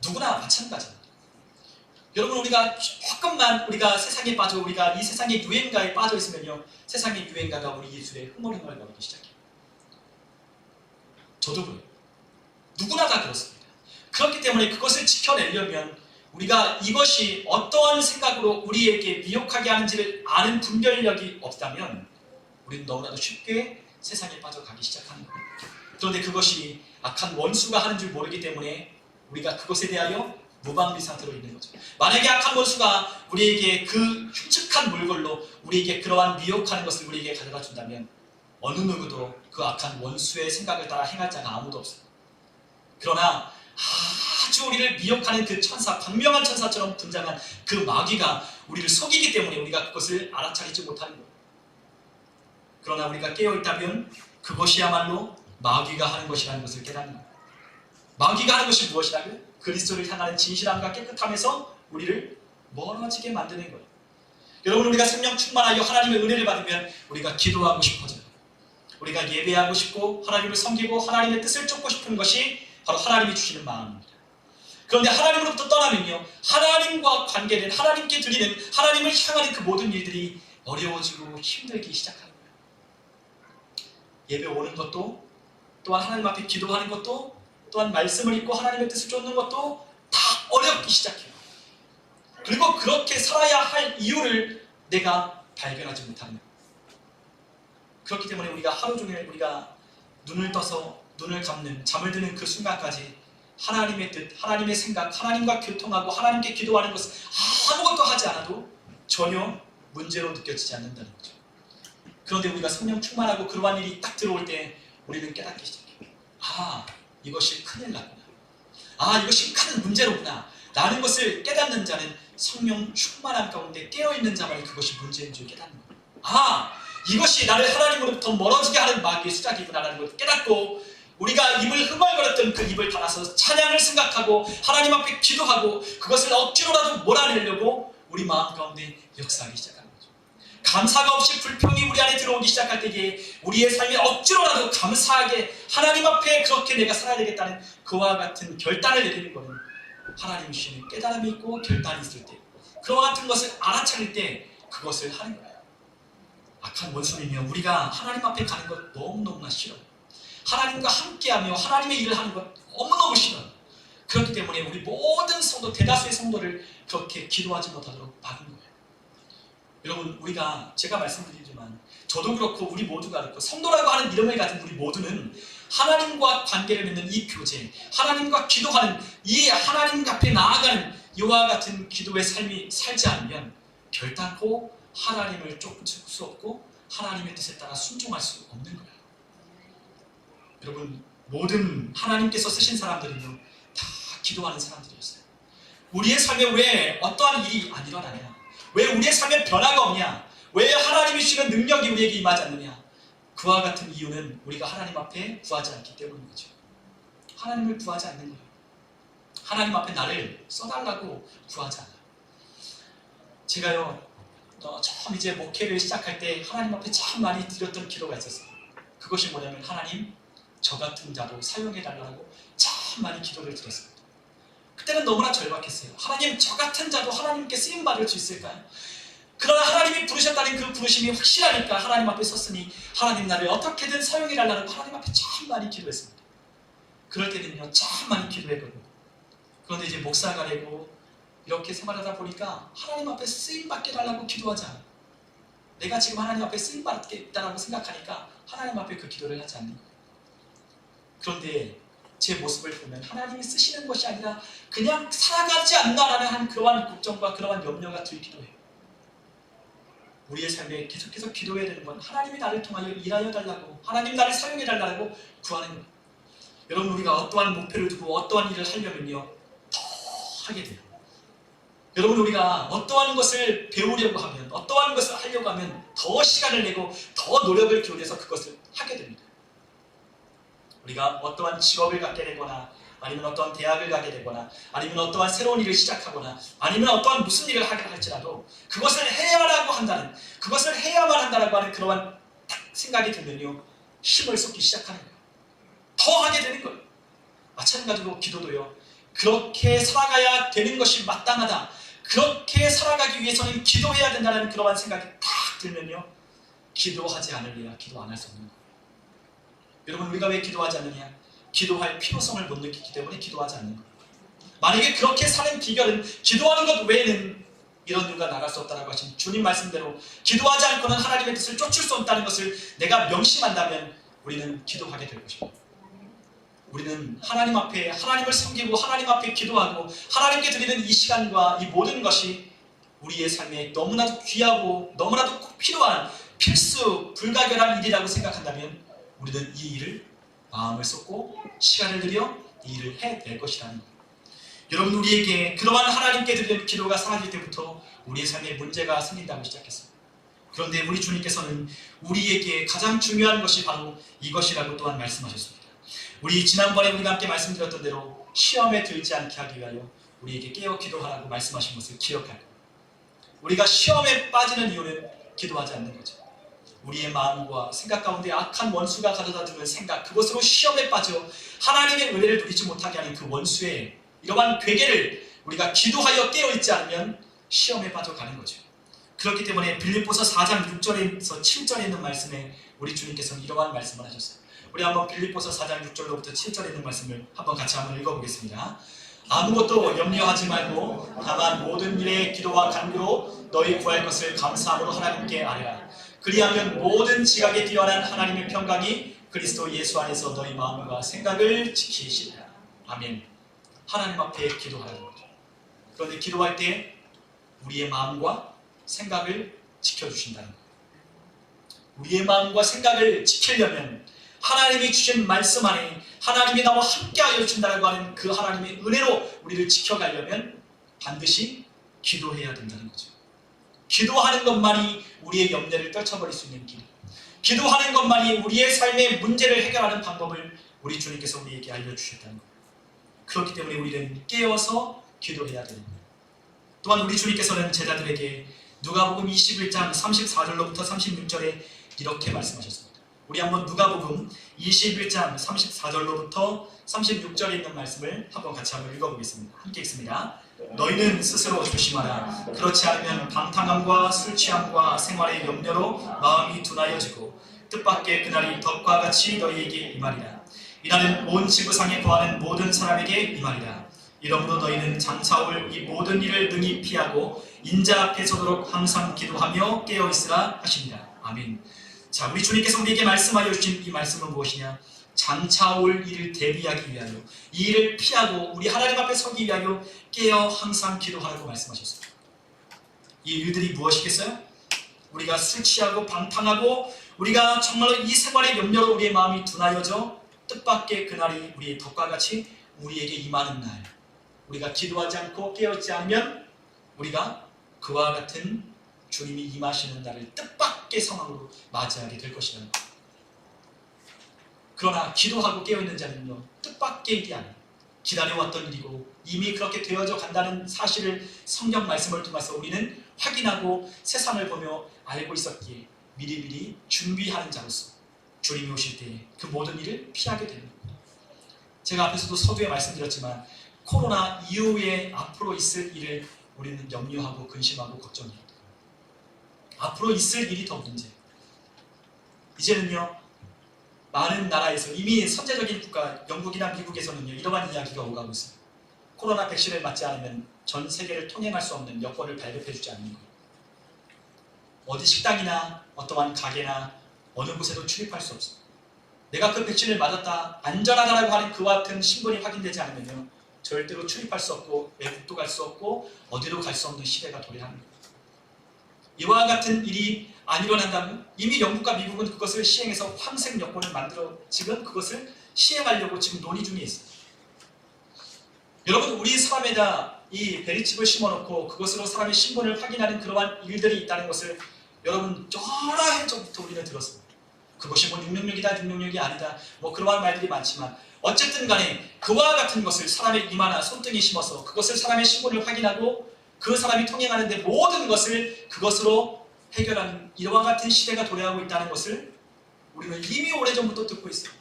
누구나 마찬가지입니다. 여러분, 우리가 조금만 우리가 세상에 빠져, 우리가 이 세상의 유행가에 빠져 있으면요, 세상의 유행가가 우리 입술에 흐물흐물거리기 시작해요. 저도 그래요. 누구나 다 그렇습니다. 그렇기 때문에 그것을 지켜내려면 우리가 이것이 어떠한 생각으로 우리에게 미혹하게 하는지를 아는 분별력이 없다면 우리는 너무나도 쉽게 세상에 빠져가기 시작하는 거예요. 그런데 그것이 악한 원수가 하는 줄 모르기 때문에 우리가 그것에 대하여 무방비 상태로 있는 거죠. 만약에 악한 원수가 우리에게 그 흉측한 물건로 우리에게 그러한 미혹하는 것을 우리에게 가져다 준다면 어느 누구도 그 악한 원수의 생각을 따라 행할 자가 아무도 없어요. 그러나 아주 우리를 미혹하는 그 천사, 광명한 천사처럼 분장한 그 마귀가 우리를 속이기 때문에 우리가 그것을 알아차리지 못하는 거예요. 그러나 우리가 깨어있다면 그것이야말로 마귀가 하는 것이라는 것을 깨닫는 거예요. 마귀가 하는 것이 무엇이라고요? 그리스도를 향하는 진실함과 깨끗함에서 우리를 멀어지게 만드는 거예요. 여러분, 우리가 생명 충만하여 하나님의 은혜를 받으면 우리가 기도하고 싶어져요. 우리가 예배하고 싶고 하나님을 섬기고 하나님의 뜻을 쫓고 싶은 것이 바로 하나님이 주시는 마음입니다. 그런데 하나님으로부터 떠나면요, 하나님과 관계된, 하나님께 드리는, 하나님을 향하는 그 모든 일들이 어려워지고 힘들기 시작하는 거예요. 예배 오는 것도, 또한 하나님 앞에 기도하는 것도, 또한 말씀을 읽고 하나님의 뜻을 쫓는 것도 다 어렵기 시작해요. 그리고 그렇게 살아야 할 이유를 내가 발견하지 못하는 거예요. 그렇기 때문에 우리가 하루 종일 우리가 눈을 떠서 눈을 감는, 잠을 드는 그 순간까지 하나님의 뜻, 하나님의 생각, 하나님과 교통하고 하나님께 기도하는 것을 아무것도 하지 않아도 전혀 문제로 느껴지지 않는다는 거죠. 그런데 우리가 성령 충만하고 그러한 일이 딱 들어올 때 우리는 깨닫기 시작해요. 아, 이것이 큰일 났구나. 아, 이것이 큰 문제로구나. 라는 것을 깨닫는 자는 성령 충만함 가운데 깨어있는 자만이 그것이 문제인 줄 깨닫는 거예요. 아, 이것이 나를 하나님으로부터 멀어지게 하는 마귀의 수작이구나 라는 것을 깨닫고 우리가 입을 흥얼거렸던 그 입을 닫아서 찬양을 생각하고 하나님 앞에 기도하고 그것을 억지로라도 몰아내려고 우리 마음 가운데 역사하기 시작하는 거죠. 감사가 없이 불평이 우리 안에 들어오기 시작할 때에 우리의 삶에 억지로라도 감사하게 하나님 앞에 그렇게 내가 살아야 되겠다는 그와 같은 결단을 내리는 것은 하나님 주시는 깨달음이 있고 결단이 있을 때, 그와 같은 것을 알아차릴 때 그것을 하는 거예요. 악한 원수는요, 우리가 하나님 앞에 가는 것 너무너무나 싫어요. 하나님과 함께하며 하나님의 일을 하는 것 너무너무 싫어요. 그렇기 때문에 우리 모든 성도, 대다수의 성도를 그렇게 기도하지 못하도록 막은 거예요. 여러분, 우리가 제가 말씀드리지만 저도 그렇고 우리 모두가 그렇고 성도라고 하는 이름을 가진 우리 모두는 하나님과 관계를 맺는 이 교제, 하나님과 기도하는 이 하나님 앞에 나아가는 이와 같은 기도의 삶이 살지 않으면 결단코 하나님을 쫓을 수 없고 하나님의 뜻에 따라 순종할 수 없는 거예요. 여러분, 모든 하나님께서 쓰신 사람들은요, 다 기도하는 사람들이었어요. 우리의 삶에 왜 어떠한 일이 안 일어나냐? 왜 우리의 삶에 변화가 없냐? 왜 하나님이 주시는 능력이 우리에게 임하지 않느냐? 그와 같은 이유는 우리가 하나님 앞에 구하지 않기 때문인 거죠. 하나님을 구하지 않는 거예요. 하나님 앞에 나를 써달라고 구하지 않아요. 제가요, 처음 이제 목회를 시작할 때 하나님 앞에 참 많이 드렸던 기도가 있었어요. 그것이 뭐냐면, 하나님, 저 같은 자도 사용해달라고 참 많이 기도를 드렸습니다. 그때는 너무나 절박했어요. 하나님, 저 같은 자도 하나님께 쓰임받을 수 있을까요? 그러나 하나님이 부르셨다는 그 부르심이 확실하니까 하나님 앞에 섰으니 하나님, 나를 어떻게든 사용해달라고 하나님 앞에 참 많이 기도했습니다. 그럴 때는요, 참 많이 기도했거든요. 그런데 이제 목사가 되고 이렇게 생활하다 보니까 하나님 앞에 쓰임받게 달라고 기도하지 않아요. 내가 지금 하나님 앞에 쓰임받겠다라고 생각하니까 하나님 앞에 그 기도를 하지 않는 거예요. 그런데 제 모습을 보면 하나님이 쓰시는 것이 아니라 그냥 살아가지 않나라는 한 그러한 걱정과 그러한 염려가 들기도 해요. 우리의 삶에 계속해서 기도해야 되는 건 하나님이 나를 통하여 일하여 달라고, 하나님 나를 사용해 달라고 구하는 것. 여러분, 우리가 어떠한 목표를 두고 어떠한 일을 하려면요, 더 하게 돼요. 여러분, 우리가 어떠한 것을 배우려고 하면, 어떠한 것을 하려고 하면 더 시간을 내고 더 노력을 기울여서 그것을 하게 됩니다. 우리가 어떠한 직업을 갖게 되거나, 아니면 어떠한 대학을 가게 되거나, 아니면 어떠한 새로운 일을 시작하거나, 아니면 어떠한 무슨 일을 하게 할지라도 그것을 해야라고 한다는, 그것을 해야만 한다라고 하는 그러한 딱 생각이 들면요, 힘을 쏟기 시작하는 거예요. 더 하게 되는 거예요. 마찬가지로 기도도요, 그렇게 살아가야 되는 것이 마땅하다, 그렇게 살아가기 위해서는 기도해야 된다는 그러한 생각이 딱 들면요, 기도하지 않을래야 기도 안 할 수 없는 거예요. 여러분, 우리가 왜 기도하지 않느냐? 기도할 필요성을 못 느끼기 때문에 기도하지 않는 거예요. 만약에 그렇게 사는 비결은 기도하는 것 외에는 이런 이유가 나갈 수 없다고 하신 주님 말씀대로 기도하지 않고는 하나님의 뜻을 쫓을 수 없다는 것을 내가 명심한다면 우리는 기도하게 될 것입니다. 우리는 하나님 앞에 하나님을 섬기고 하나님 앞에 기도하고 하나님께 드리는 이 시간과 이 모든 것이 우리의 삶에 너무나도 귀하고 너무나도 꼭 필요한 필수 불가결한 일이라고 생각한다면 우리는 이 일을 마음을 쏟고 시간을 들여 이 일을 해낼 것이라는 거예요. 여러분, 우리에게 그러한 하나님께 드리는 기도가 사라질 때부터 우리의 삶에 문제가 생긴다고 시작했어요. 그런데 우리 주님께서는 우리에게 가장 중요한 것이 바로 이것이라고 또한 말씀하셨습니다. 우리 지난번에 우리가 함께 말씀드렸던 대로 시험에 들지 않게 하기 위하여 우리에게 깨어 기도하라고 말씀하신 것을 기억하고, 우리가 시험에 빠지는 이유는 기도하지 않는 거죠. 우리의 마음과 생각 가운데 악한 원수가 가져다주는 생각, 그것으로 시험에 빠져 하나님의 은혜를 누리지 못하게 하는 그 원수의 이러한 괴계를 우리가 기도하여 깨어있지 않으면 시험에 빠져가는 거죠. 그렇기 때문에 빌립보서 4장 6절에서 7절에 있는 말씀에 우리 주님께서는 이러한 말씀을 하셨어요. 우리 한번 빌립보서 4장 6절로부터 7절에 있는 말씀을 같이 한번 읽어보겠습니다. 아무것도 염려하지 말고 다만 모든 일에 기도와 간구로 너희 구할 것을 감사함으로 하나님께 아뢰라. 그리하면 모든 지각에 뛰어난 하나님의 평강이 그리스도 예수 안에서 너희 마음과 생각을 지키시리라. 아멘. 하나님 앞에 기도하는 거죠. 그런데 기도할 때 우리의 마음과 생각을 지켜주신다는 거예요. 우리의 마음과 생각을 지키려면 하나님이 주신 말씀 안에 하나님이 나와 함께하여 주신다고 하는 그 하나님의 은혜로 우리를 지켜가려면 반드시 기도해야 된다는 거죠. 기도하는 것만이 우리의 염려를 떨쳐버릴 수 있는 길, 기도하는 것만이 우리의 삶의 문제를 해결하는 방법을 우리 주님께서 우리에게 알려주셨다는 거예요. 그렇기 때문에 우리는 깨어서 기도해야 되는 거예요. 또한 우리 주님께서는 제자들에게 누가복음 21장 34절로부터 36절에 이렇게 말씀하셨습니다. 우리 한번 누가복음 21장 34절로부터 36절에 있는 말씀을 같이 한번 읽어보겠습니다. 함께 읽습니다. 너희는 스스로 조심하라. 그렇지 않으면 방탕함과 술 취함과 생활의 염려로 마음이 둔하여지고 뜻밖의 그날이 덕과 같이 너희에게 임하리라. 이날은 온 지구상에 거하는 모든 사람에게 임하리라. 이러므로 너희는 장차올 이 모든 일을 능히 피하고 인자 앞에 서도록 항상 기도하며 깨어있으라 하시니라. 아멘. 자, 우리 주님께서 우리에게 말씀하여 주신 이 말씀은 무엇이냐? 장차올 일을 대비하기 위하여, 이 일을 피하고 우리 하나님 앞에 서기 위하여 깨어 항상 기도하라고 말씀하셨습니다. 이 일들이 무엇이겠어요? 우리가 술 취하고 방탕하고 우리가 정말로 이 생활의 염려로 우리의 마음이 둔하여져 뜻밖의 그날이 우리의 덕과 같이 우리에게 임하는 날, 우리가 기도하지 않고 깨어있지 않으면 우리가 그와 같은 주님이 임하시는 날을 뜻밖의 상황으로 맞이하게 될 것이라는 거예요. 그러나 기도하고 깨어있는 자는요, 뜻밖의 일이 아니에요. 기다려왔던 일이고 이미 그렇게 되어져 간다는 사실을 성경 말씀을 통해서 우리는 확인하고 세상을 보며 알고 있었기에 미리미리 준비하는 자로서 주님이 오실 때 그 모든 일을 피하게 되는 겁니다. 제가 앞에서도 서두에 말씀드렸지만 코로나 이후에 앞으로 있을 일을 우리는 염려하고 근심하고 걱정해요. 앞으로 있을 일이 더 문제예요. 이제는요, 많은 나라에서 이미 선제적인 국가, 영국이나 미국에서는요, 이러한 이야기가 오가고 있어요. 코로나 백신을 맞지 않으면 전 세계를 통행할 수 없는 여권을 발급해주지 않는 거예요. 어디 식당이나 어떠한 가게나 어느 곳에도 출입할 수 없어요. 내가 그 백신을 맞았다, 안전하다라고 하는 그와 같은 신분이 확인되지 않으면요, 절대로 출입할 수 없고 외국도 갈 수 없고 어디로 갈 수 없는 시대가 도래하는 거예요. 이와 같은 일이 안 일어난다면 이미 영국과 미국은 그것을 시행해서 황색 여권을 만들어 지금 그것을 시행하려고 지금 논의 중에 있어요. 여러분, 우리 사람에다 이 베리칩을 심어놓고 그것으로 사람의 신분을 확인하는 그러한 일들이 있다는 것을 여러분 여러 해 전부터 우리는 들었습니다. 그것이 뭐 666이다 666이 아니다 뭐 그러한 말들이 많지만 어쨌든 간에 그와 같은 것을 사람의 이마나 손등에 심어서 그것을 사람의 신분을 확인하고 그 사람이 통행하는데 모든 것을 그것으로 해결하는 이와 같은 시대가 도래하고 있다는 것을 우리는 이미 오래전부터 듣고 있어요.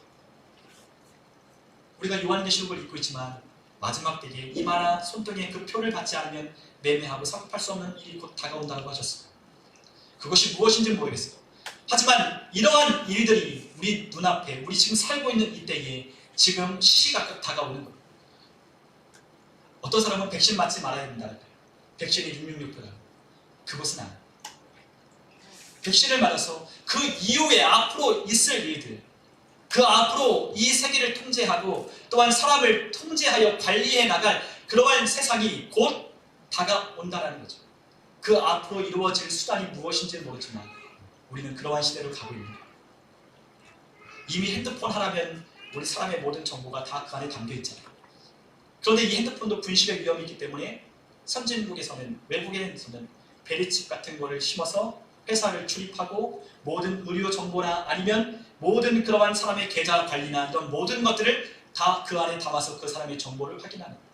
우리가 요한계시록을 읽고 있지만 마지막 때에 이마나 손등에 그 표를 받지 않으면 매매하고 사고팔 수 없는 일이 곧 다가온다고 하셨어요. 그것이 무엇인지 모르겠어요. 하지만 이러한 일들이 우리 눈앞에 우리 지금 살고 있는 이때에 지금 시시각각 다가오는 거예요. 어떤 사람은 백신 맞지 말아야 된다는 거예요. 백신이 666표다. 그것은 아니에요. 백신을 맞아서 그 이후에 앞으로 있을 일들, 그 앞으로 이 세계를 통제하고 또한 사람을 통제하여 관리해 나갈 그러한 세상이 곧 다가온다는 거죠. 그 앞으로 이루어질 수단이 무엇인지 모르지만 우리는 그러한 시대로 가고 있는 거예요. 이미 핸드폰 하나면 우리 사람의 모든 정보가 다 그 안에 담겨 있잖아요. 그런데 이 핸드폰도 분실의 위험이 있기 때문에 선진국에서는, 외국에서는 베리칩 같은 거를 심어서 회사를 출입하고 모든 의료 정보나 아니면 모든 그러한 사람의 계좌 관리나 이런 모든 것들을 다 그 안에 담아서 그 사람의 정보를 확인하는 거예요.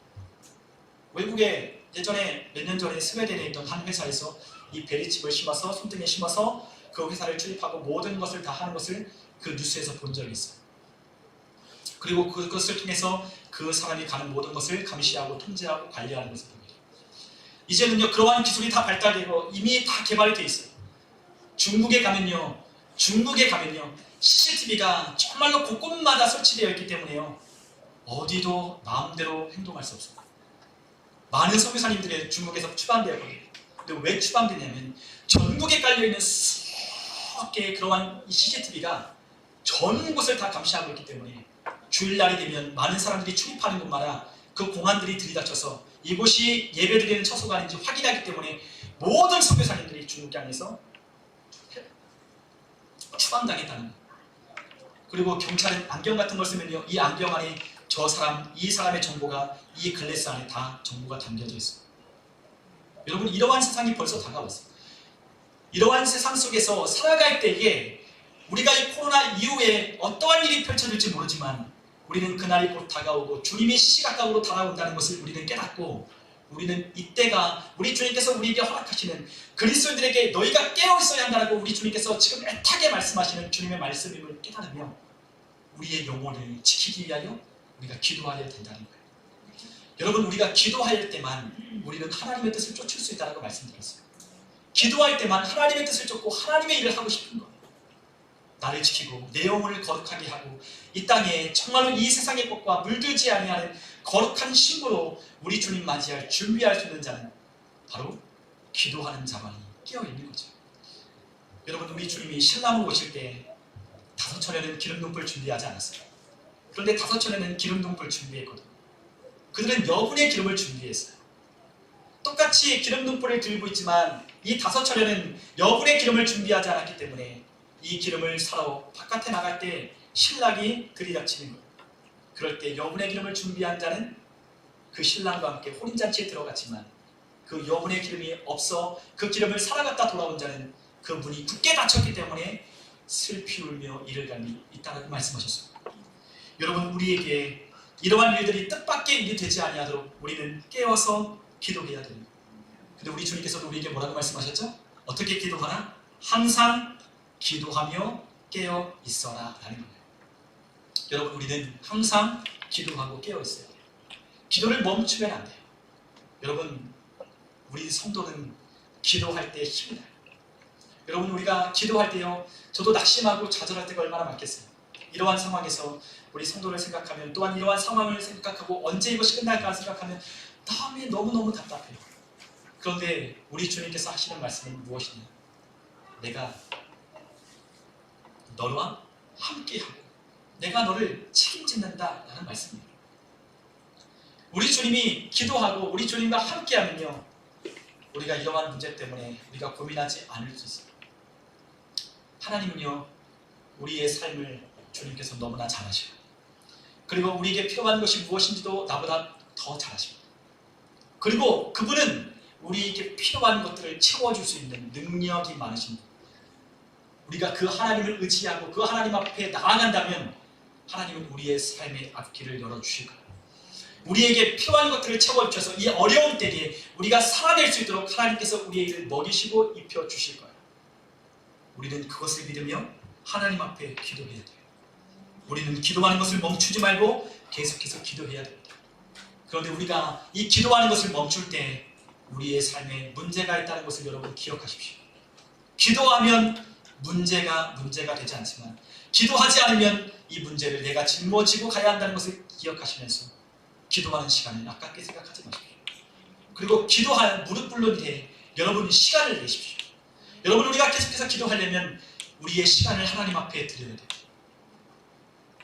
외국에 예전에 몇 년 전에 스웨덴에 있던 한 회사에서 이 베리칩을 심어서 손등에 심어서 그 회사를 출입하고 모든 것을 다 하는 것을 그 뉴스에서 본 적이 있어요. 그리고 그것을 통해서 그 사람이 가는 모든 것을 감시하고 통제하고 관리하는 것을 봅니다. 이제는요, 그러한 기술이 다 발달되고 이미 다 개발이 되어 있어요. 중국에 가면요 CCTV가 정말로 곳곳마다 설치되어 있기 때문에요, 어디도 마음대로 행동할 수 없어요. 많은 선교사님들이 중국에서 추방되었거든요. 근데 왜 추방되냐면 전국에 깔려있는 수억 개의 그러한 CCTV가 전 곳을 다 감시하고 있기 때문에 주일날이 되면 많은 사람들이 출입하는 곳마다 그 공안들이 들이닥쳐서 이곳이 예배드리는 처소가 아닌지 확인하기 때문에 모든 선교사님들이 중국 안에서 추방당했다는 거예요. 그리고 경찰은 안경 같은 걸 쓰면요, 이 안경 안에 이 사람의 정보가 이 글래스 안에 다 정보가 담겨져 있어요. 여러분, 이러한 세상이 벌써 다가왔어요. 이러한 세상 속에서 살아갈 때에 우리가 이 코로나 이후에 어떠한 일이 펼쳐질지 모르지만 우리는 그날이 곧 다가오고 주님이 시각각으로 다가온다는 것을 우리는 깨닫고, 우리는 이때가 우리 주님께서 우리에게 허락하시는 그리스도인들에게 너희가 깨어 있어야 한다고 우리 주님께서 지금 애타게 말씀하시는 주님의 말씀임을 깨달으며 우리의 영혼을 지키기 위하여 우리가 기도해야 된다는 거예요. 여러분, 우리가 기도할 때만 우리는 하나님의 뜻을 쫓을 수 있다고 말씀드렸어요. 기도할 때만 하나님의 뜻을 쫓고 하나님의 일을 하고 싶은 거예요. 나를 지키고 내 영혼을 거룩하게 하고 이 땅에 정말로 이 세상의 것과 물들지 아니하는 거룩한 신부로 우리 주님 맞이할 준비할 수 있는 자는 바로 기도하는 자만이 깨어있는 거죠. 여러분, 우리 주님이 신랑으로 오실 때 5처녀는 기름등불 준비하지 않았어요. 그런데 5처녀는 기름등불 준비했거든요. 그들은 여분의 기름을 준비했어요. 똑같이 기름등불을 들고 있지만 이 5처녀는 여분의 기름을 준비하지 않았기 때문에 이 기름을 사러 바깥에 나갈 때 신랑이 들이닥치는 거예요. 그럴 때 여분의 기름을 준비한 자는 그 신랑과 함께 혼인잔치에 들어갔지만 그 여분의 기름이 없어 그 기름을 사러갔다 돌아온 자는 그 문이 굳게 닫혔기 때문에 슬피 울며 이를 갈미 있다고 말씀하셨어요. 여러분, 우리에게 이러한 일들이 뜻밖의 일이 되지 아니하도록 우리는 깨어서 기도해야 됩니다. 근데 우리 주님께서도 우리에게 뭐라고 말씀하셨죠? 어떻게 기도하라? 항상 기도하며 깨어 있어라 라는 거예요. 여러분, 우리는 항상 기도하고 깨어 있어야 돼요. 기도를 멈추면 안 돼요. 여러분, 우리 성도는 기도할 때 힘이 나요. 여러분, 우리가 기도할 때요, 저도 낙심하고 좌절할 때가 얼마나 많겠어요. 이러한 상황에서 우리 성도를 생각하면, 또한 이러한 상황을 생각하고 언제 이것이 끝날까 생각하면 마음이 너무너무 답답해요. 그런데 우리 주님께서 하시는 말씀은 무엇이냐? 내가 너와 함께하고 내가 너를 책임진다라는 말씀입니다. 우리 주님이 기도하고 우리 주님과 함께하면요, 우리가 이러한 문제 때문에 우리가 고민하지 않을 수 있어요. 하나님은요, 우리의 삶을 주님께서 너무나 잘 아셔요. 그리고 우리에게 필요한 것이 무엇인지도 나보다 더 잘 아십니다. 그리고 그분은 우리에게 필요한 것들을 채워줄 수 있는 능력이 많으신 분. 우리가 그 하나님을 의지하고 그 하나님 앞에 나아간다면 하나님은 우리의 삶의 앞길을 열어주실 거예요. 우리에게 필요한 것들을 채워주셔서 이 어려운 때에 우리가 살아낼 수 있도록 하나님께서 우리에게 먹이시고 입혀주실 거예요. 우리는 그것을 믿으며 하나님 앞에 기도해야 돼요. 우리는 기도하는 것을 멈추지 말고 계속해서 기도해야 됩니다. 그런데 우리가 이 기도하는 것을 멈출 때 우리의 삶에 문제가 있다는 것을 여러분 기억하십시오. 기도하면 문제가 되지 않지만 기도하지 않으면 이 문제를 내가 짊어지고 가야 한다는 것을 기억하시면서 기도하는 시간을 아깝게 생각하지 마십시오. 그리고 기도할 무릎 꿇는 데 여러분 시간을 내십시오. 여러분, 우리가 계속해서 기도하려면 우리의 시간을 하나님 앞에 드려야 돼요.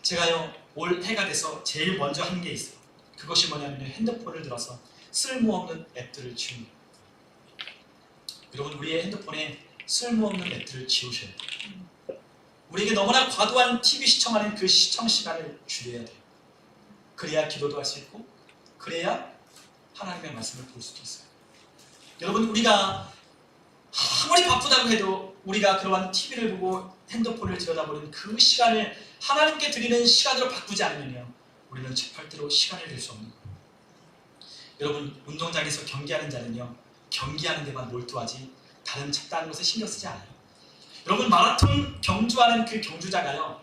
제가요, 올 해가 돼서 제일 먼저 한 게 있어요. 그것이 뭐냐면 핸드폰을 들어서 쓸모없는 앱들을 지우는 거예요. 여러분, 우리의 핸드폰에 쓸모없는 앱들을 지우셔야 돼요. 우리에게 너무나 과도한 TV 시청하는 그 시청 시간을 줄여야 돼요. 그래야 기도도 할 수 있고 그래야 하나님의 말씀을 볼 수도 있어요. 여러분, 우리가 아무리 바쁘다고 해도 우리가 그러한 TV를 보고 핸드폰을 들여다보는 그 시간을 하나님께 드리는 시간으로 바꾸지 않으면요, 우리는 쳇팔대로 시간을 낼 수 없는 거예요. 여러분, 운동장에서 경기하는 자는요, 경기하는 데만 몰두하지 다른 잡다한 것에 신경 쓰지 않아요. 여러분, 마라톤 경주하는 그 경주자가요,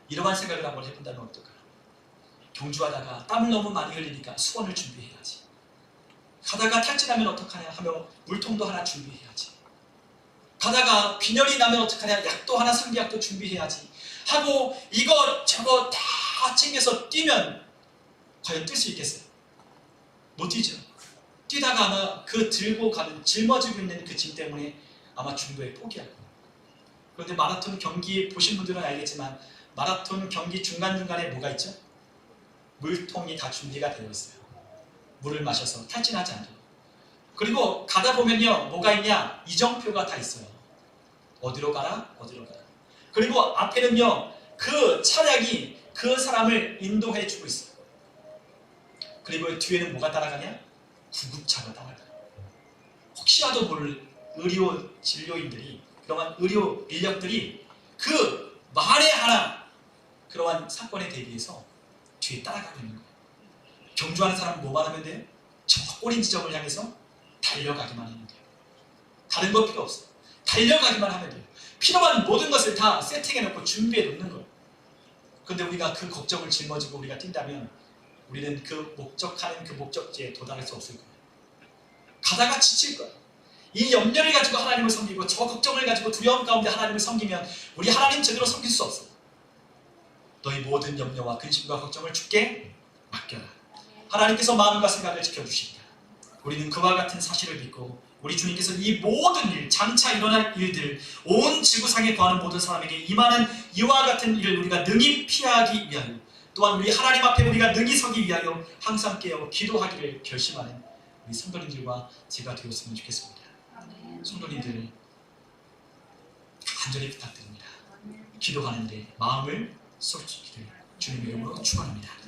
이러한 생각을 한번 해본다면 어떨까요? 경주하다가 땀을 너무 많이 흘리니까 수건을 준비해야지. 가다가 탈진하면 어떡하냐 하며 물통도 하나 준비해야지. 가다가 빈혈이 나면 어떡하냐, 약도 하나, 상비약도 준비해야지 하고 이거 저거 다 챙겨서 뛰면 과연 뛸 수 있겠어요? 못 뛰죠. 뛰다가 아마 그 들고 가는, 짊어지고 있는 그 짐 때문에 아마 중도에 포기할 거예요. 그런데 마라톤 경기 보신 분들은 알겠지만 마라톤 경기 중간중간에 뭐가 있죠? 물통이 다 준비가 되어 있어요. 물을 마셔서 탈진하지 않도록. 그리고 가다 보면요, 뭐가 있냐? 이정표가 다 있어요. 어디로 가라? 어디로 가라. 그리고 앞에는요, 그 차량이 그 사람을 인도해 주고 있어요. 그리고 뒤에는 뭐가 따라가냐? 구급차가 따라가요. 혹시라도 모를 의료 진료인들이, 그러한 의료 인력들이 그 말에 하나 그러한 사건에 대비해서 뒤에 따라가고 있는 거예요. 경주하는 사람은 뭐만 하면 돼요? 저 꼬린 지점을 향해서 달려가기만 하면 돼요. 다른 거 필요 없어요. 달려가기만 하면 돼요. 필요한 모든 것을 다 세팅해놓고 준비해 놓는 거예요. 그런데 우리가 그 걱정을 짊어지고 우리가 뛴다면 우리는 그 목적하는 그 목적지에 도달할 수 없을 거예요. 가다가 지칠 거예요. 이 염려를 가지고 하나님을 섬기고 저 걱정을 가지고 두려움 가운데 하나님을 섬기면 우리 하나님 제대로 섬길 수 없어요. 너희 모든 염려와 근심과 걱정을 주께 맡겨라. 하나님께서 마음과 생각을 지켜주십니다. 우리는 그와 같은 사실을 믿고 우리 주님께서 이 모든 일, 장차 일어날 일들, 온 지구상에 거하는 모든 사람에게 임하는 이와 같은 일을 우리가 능히 피하기 위하여, 또한 우리 하나님 앞에 우리가 능히 서기 위하여 항상 깨어 기도하기를 결심하는 우리 성도님들과 제가 되었으면 좋겠습니다. 성도님들 간절히 부탁드립니다. 기도하는데 마음을 쏟기를 주님의 이름으로 축원합니다.